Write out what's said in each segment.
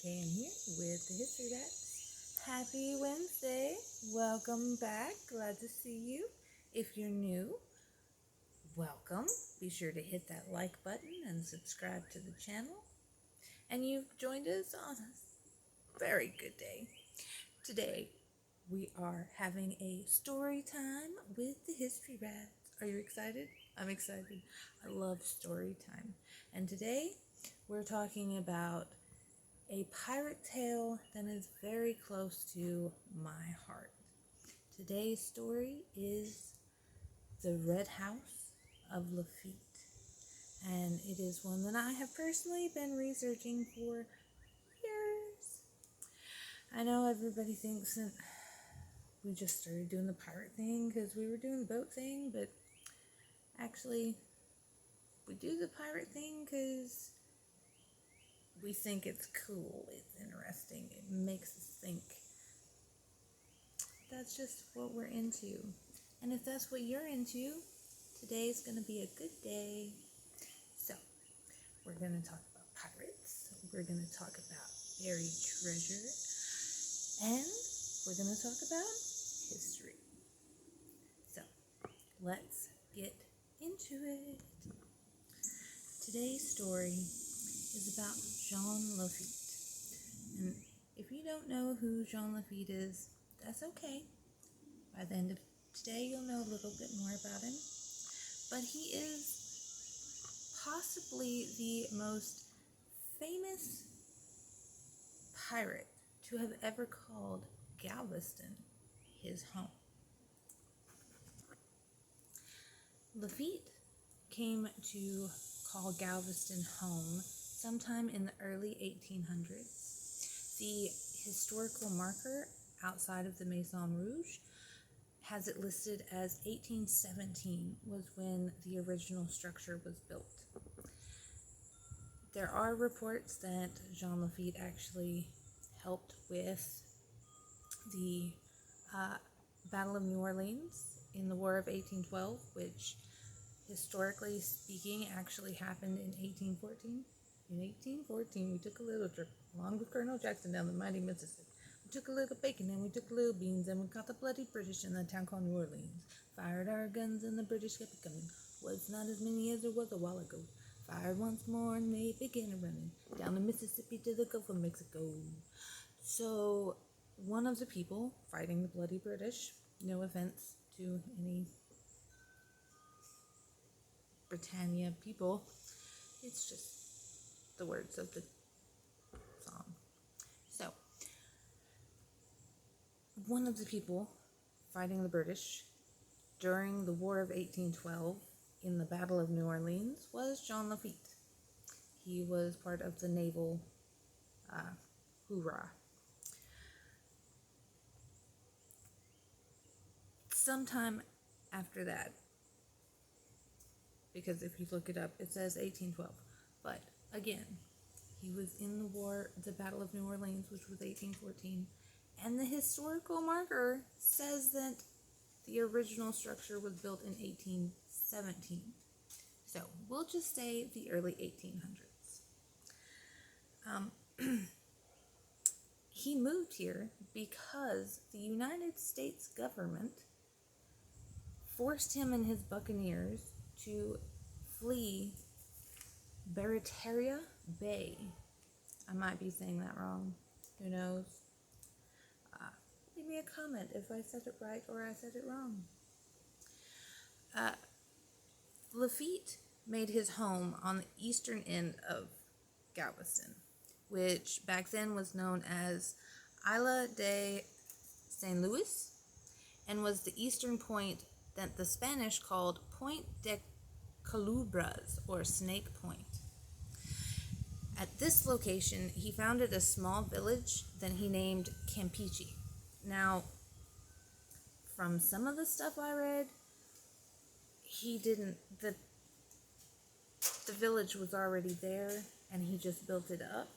Kay in here with the History Rats. Happy Wednesday. Welcome back. Glad to see you. If you're new, welcome. Be sure to hit that like button and subscribe to the channel. And you've joined us on a very good day. Today, we are having a story time with the History Rats. Are you excited? I'm excited. I love story time. And today, we're talking about a pirate tale that is very close to my heart. Today's story is the Red House of Lafitte, and it is one that I have personally been researching for years. I know everybody thinks that we just started doing the pirate thing because we were doing the boat thing, but actually we do the pirate thing because we think it's cool, it's interesting, it makes us think. That's just what we're into. And if that's what you're into, today's going to be a good day. So, we're going to talk about pirates, we're going to talk about buried treasure, and we're going to talk about history. So, let's get into it. Today's story is about Jean Lafitte. And if you don't know who Jean Lafitte is, that's okay. By the end of today, you'll know a little bit more about him. But he is possibly the most famous pirate to have ever called Galveston his home. Lafitte came to call Galveston home sometime in the early 1800s. The historical marker outside of the Maison Rouge has it listed as 1817 was when the original structure was built. There are reports that Jean Lafitte actually helped with the Battle of New Orleans in the War of 1812, which historically speaking actually happened in 1814. In 1814, we took a little trip along with Colonel Jackson down the mighty Mississippi. We took a little bacon and we took a little beans and we caught the bloody British in a town called New Orleans. Fired our guns and the British kept coming. Was not as many as there was a while ago. Fired once more and they began running down the Mississippi to the Gulf of Mexico. So one of the people fighting the bloody British, no offense to any Britannia people, it's just the words of the song. So, one of the people fighting the British during the War of 1812 in the Battle of New Orleans was Jean Lafitte. He was part of the naval hoorah. Sometime after that, because if you look it up, it says 1812. But again, he was in the war, the Battle of New Orleans, which was 1814. And the historical marker says that the original structure was built in 1817. So we'll just say the early 1800s. He moved here because the United States government forced him and his buccaneers to flee Barataria Bay. I might be saying that wrong. Who knows? Leave me a comment if I said it right or I said it wrong. Lafitte made his home on the eastern end of Galveston, which back then was known as Isla de San Luis, and was the eastern point that the Spanish called Point de Culebras, or Snake Point. At this location, he founded a small village that he named Campeche. Now, from some of the stuff I read, the village was already there and he just built it up.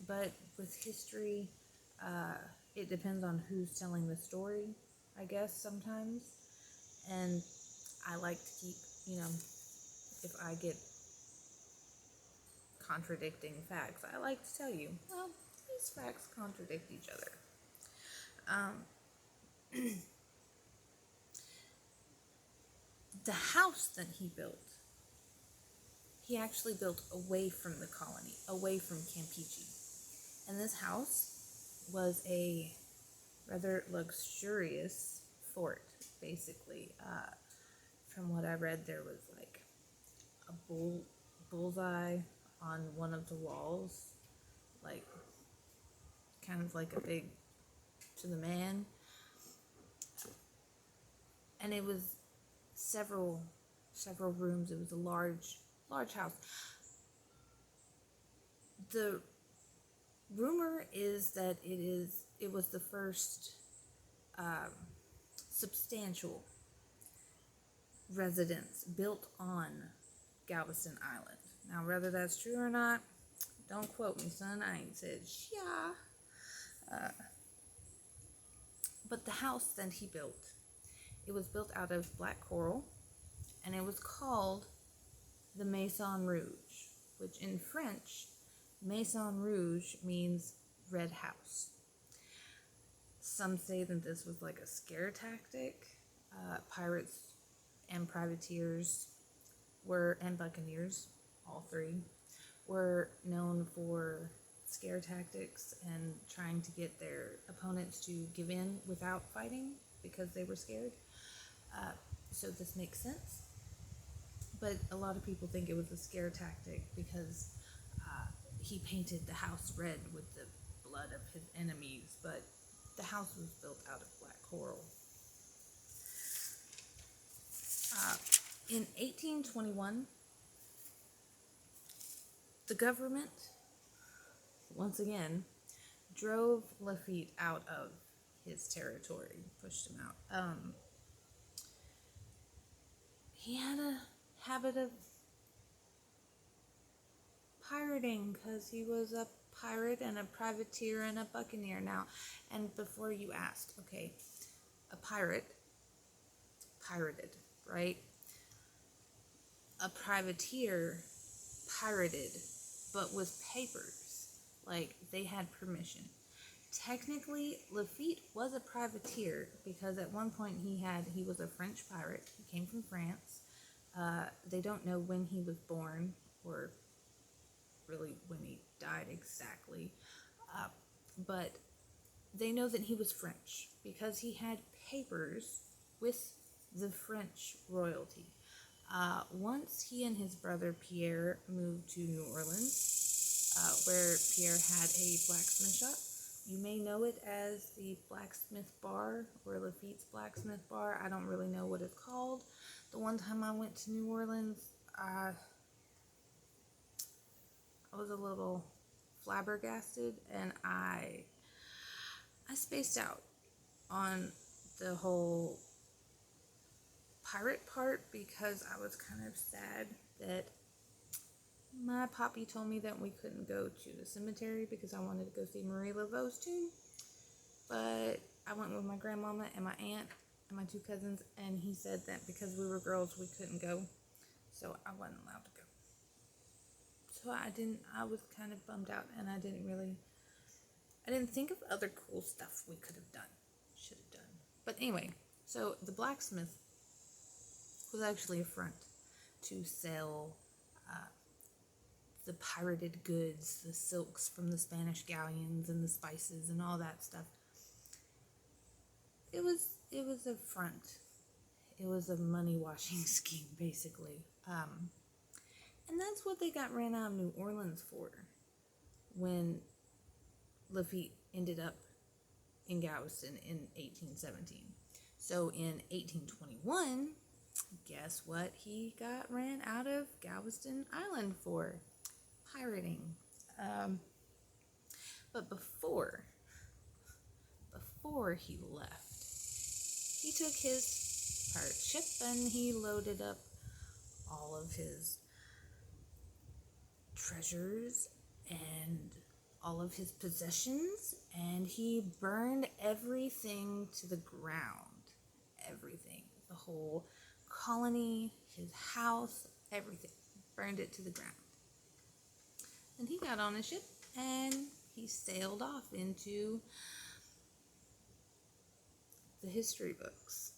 But with history, it depends on who's telling the story, I guess, sometimes. And I like to keep, if I get contradicting facts, I like to tell you, well, these facts contradict each other. The house that he built, he actually built away from the colony, away from Campeche. And this house was a rather luxurious fort, basically. From what I read, there was like a bullseye on one of the walls, like kind of like a big to the man. And it was several rooms. It was a large house. The rumor is that it was the first substantial residence built on Galveston Island. Now, whether that's true or not, don't quote me, son. I ain't said yeah. But the house that he built, it was built out of black coral, and it was called the Maison Rouge, which in French, Maison Rouge means red house. Some say that this was like a scare tactic. Pirates and privateers and buccaneers, all three, were known for scare tactics and trying to get their opponents to give in without fighting because they were scared. So this makes sense. But a lot of people think it was a scare tactic because he painted the house red with the blood of his enemies, but the house was built out of black coral. In 1821, the government, once again, drove Lafitte out of his territory, pushed him out. He had a habit of pirating because he was a pirate and a privateer and a buccaneer. Now, and before you asked, okay, a pirate pirated, right? A privateer pirated, but with papers, like they had permission. Technically, Lafitte was a privateer because at one point he was a French pirate. He came from France. They don't know when he was born or really when he died exactly, but they know that he was French because he had papers with the French royalty. Once he and his brother Pierre moved to New Orleans, where Pierre had a blacksmith shop. You may know it as the Blacksmith Bar or Lafitte's Blacksmith Bar. I don't really know what it's called. The one time I went to New Orleans, I was a little flabbergasted, and I spaced out on the whole pirate part because I was kind of sad that my poppy told me that we couldn't go to the cemetery because I wanted to go see Marie Laveau's tomb. But I went with my grandmama and my aunt and my two cousins, and he said that because we were girls we couldn't go, so I wasn't allowed to go. So I was kind of bummed out, and I didn't think of other cool stuff we should have done. But anyway, so the blacksmith was actually a front to sell the pirated goods, the silks from the Spanish galleons and the spices and all that stuff. It was a front. It was a money washing scheme, basically. And that's what they got ran out of New Orleans for when Lafitte ended up in Galveston in 1817. So in 1821, guess what he got ran out of Galveston Island for? Pirating. But before he left, he took his pirate ship and he loaded up all of his treasures and all of his possessions, and he burned everything to the ground. Everything. The whole colony, his house, everything. Burned it to the ground. And he got on a ship and he sailed off into the history books.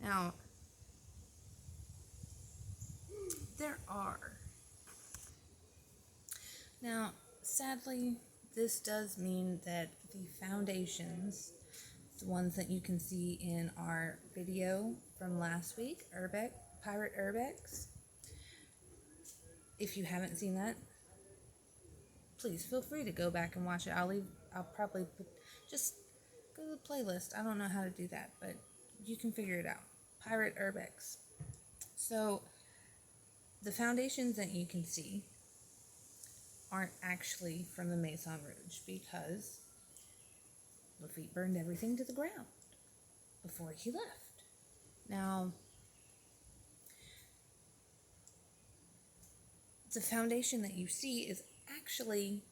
Now, Now, sadly, this does mean that the foundations, the ones that you can see in our video from last week, UrbEx, Pirate UrbEx, if you haven't seen that, please feel free to go back and watch it. I'll probably just go to the playlist. I don't know how to do that, but you can figure it out. Pirate UrbEx. So, the foundations that you can see aren't actually from the Maison Rouge because Lafitte burned everything to the ground before he left. Now, the foundation that you see is actually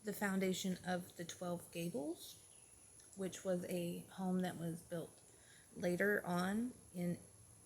the foundation of the 12 Gables, which was a home that was built later on in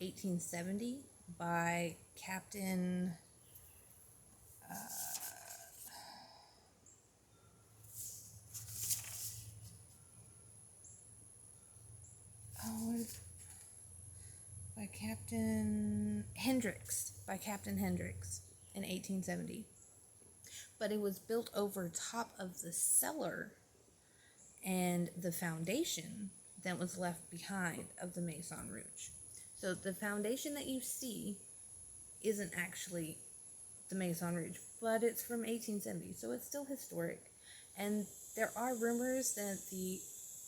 1870 by Captain by Captain Hendricks in 1870. But it was built over top of the cellar and the foundation that was left behind of the Maison Rouge. So the foundation that you see isn't actually the Maison Rouge, but it's from 1870, so it's still historic. And there are rumors that the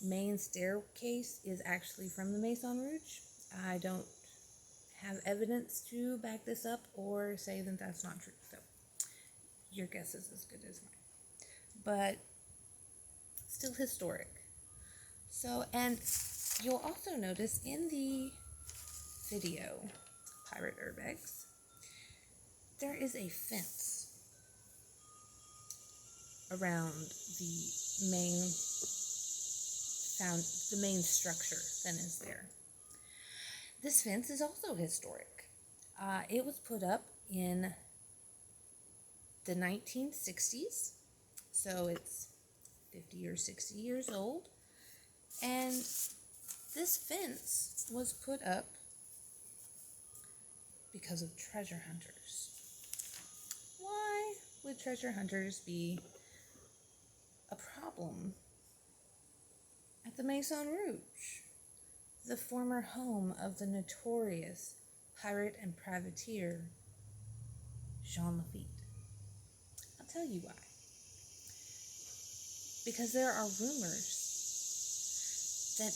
main staircase is actually from the Maison Rouge. I don't have evidence to back this up or say that that's not true, so your guess is as good as mine. But still historic. So, and you'll also notice in the video, Pirate UrbEx, there is a fence around the main structure that is there. This fence is also historic. It was put up in the 1960s, so it's 50 or 60 years old, and this fence was put up because of treasure hunters. Why would treasure hunters be a problem at the Maison Rouge, the former home of the notorious pirate and privateer Jean Lafitte? I'll tell you why. Because there are rumors that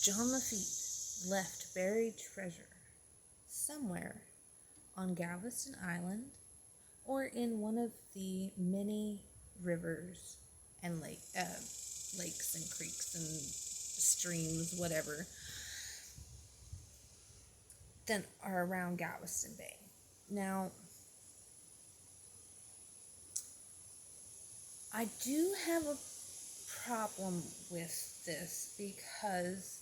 Jean Lafitte left buried treasure somewhere on Galveston Island or in one of the many rivers and lakes and creeks and streams, whatever, that are around Galveston Bay. Now, I do have a problem with this because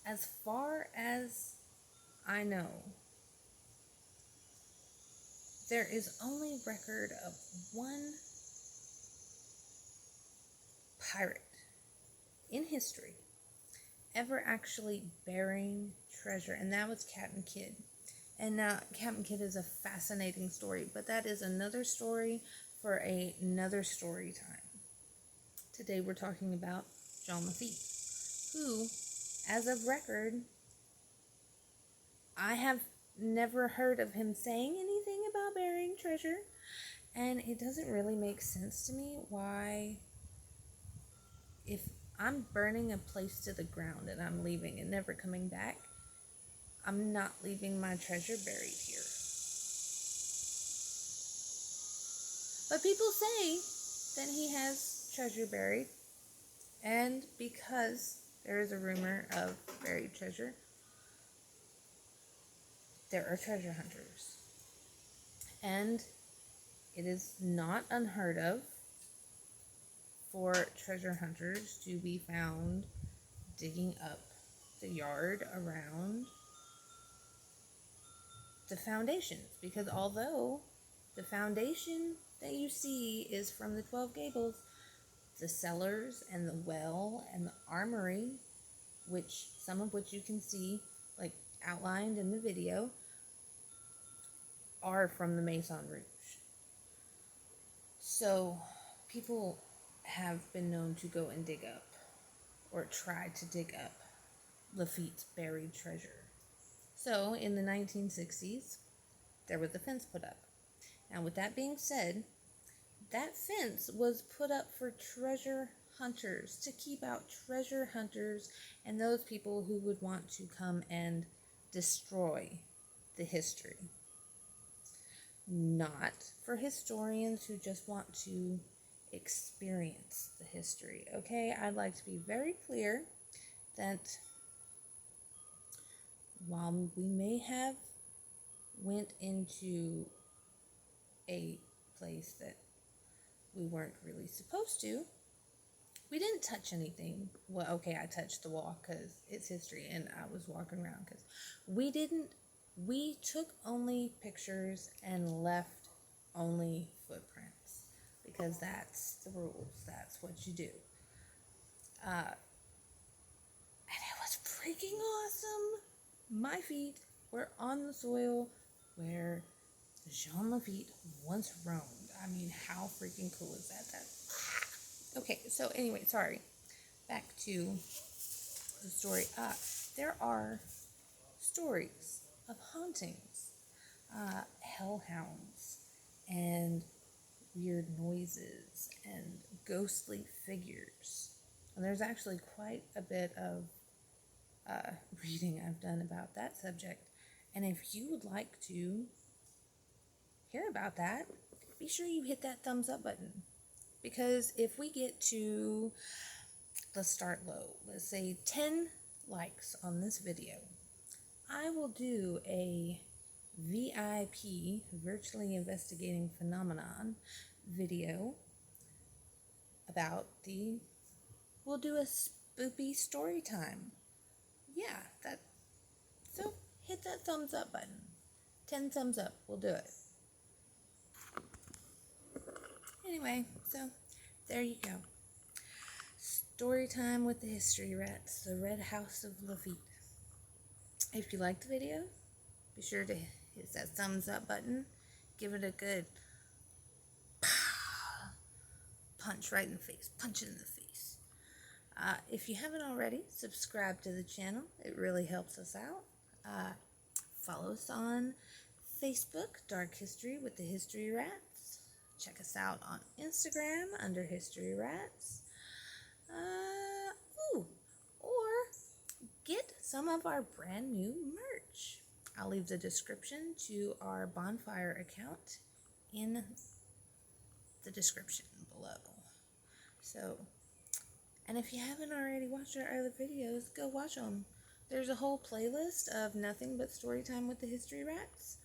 as far as I know, there is only record of one pirate in history ever actually burying treasure, and that was Captain Kidd. And now Captain Kidd is a fascinating story, but that is another story for another story time. Today we're talking about Jean Lafitte, who, as of record, I have never heard of him saying anything about burying treasure, and it doesn't really make sense to me why, if I'm burning a place to the ground and I'm leaving and never coming back, I'm not leaving my treasure buried here. But people say that he has treasure buried, and because there is a rumor of buried treasure, there are treasure hunters. And it is not unheard of for treasure hunters to be found digging up the yard around the foundations, because although the foundation that you see is from the 12 Gables, the cellars and the well and the armory, which some of which you can see like outlined in the video, are from the Maison Rouge. So people have been known to go and dig up, or try to dig up, Lafitte's buried treasure. So in the 1960s, there was a fence put up. Now with that being said, that fence was put up for treasure hunters, to keep out treasure hunters and those people who would want to come and destroy the history. Not for historians who just want to experience the history. Okay, I'd like to be very clear that while we may have went into a place that we weren't really supposed to, we didn't touch anything. Well, okay, I touched the wall because it's history and I was walking around because we took only pictures and left only footprints because that's the rules. That's what you do. And it was freaking awesome. My feet were on the soil where Jean Lafitte once roamed. I mean, how freaking cool is that? Okay, so anyway, sorry. Back to the story. There are stories of hauntings, hellhounds, and weird noises, and ghostly figures. And there's actually quite a bit of reading I've done about that subject. And if you would like to hear about that, be sure you hit that thumbs up button. Because if we get to, let's start low, let's say 10 likes on this video, I will do a VIP, Virtually Investigating Phenomenon, video about we'll do a spoopy story time. Yeah, so hit that thumbs up button. 10 thumbs up, we'll do it. Anyway, so there you go. Story time with the history rats, the Red House of Lafitte. If you liked the video, be sure to hit that thumbs up button. Give it a good punch right in the face. Punch it in the face. If you haven't already, subscribe to the channel. It really helps us out. Follow us on Facebook, Dark History with the History Rats. Check us out on Instagram under History Rats. Or get some of our brand new merch. I'll leave the description to our bonfire account in the description below. So, and if you haven't already watched our other videos, go watch them. There's a whole playlist of nothing but story time with the History Rats.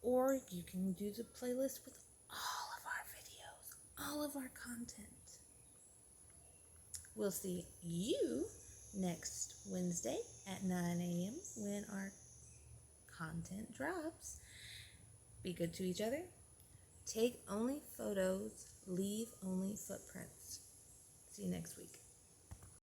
Or you can do the playlist with all of our videos, all of our content. We'll see you next Wednesday at 9 a.m. when our content drops. Be good to each other. Take only photos. Leave only footprints. See you next week.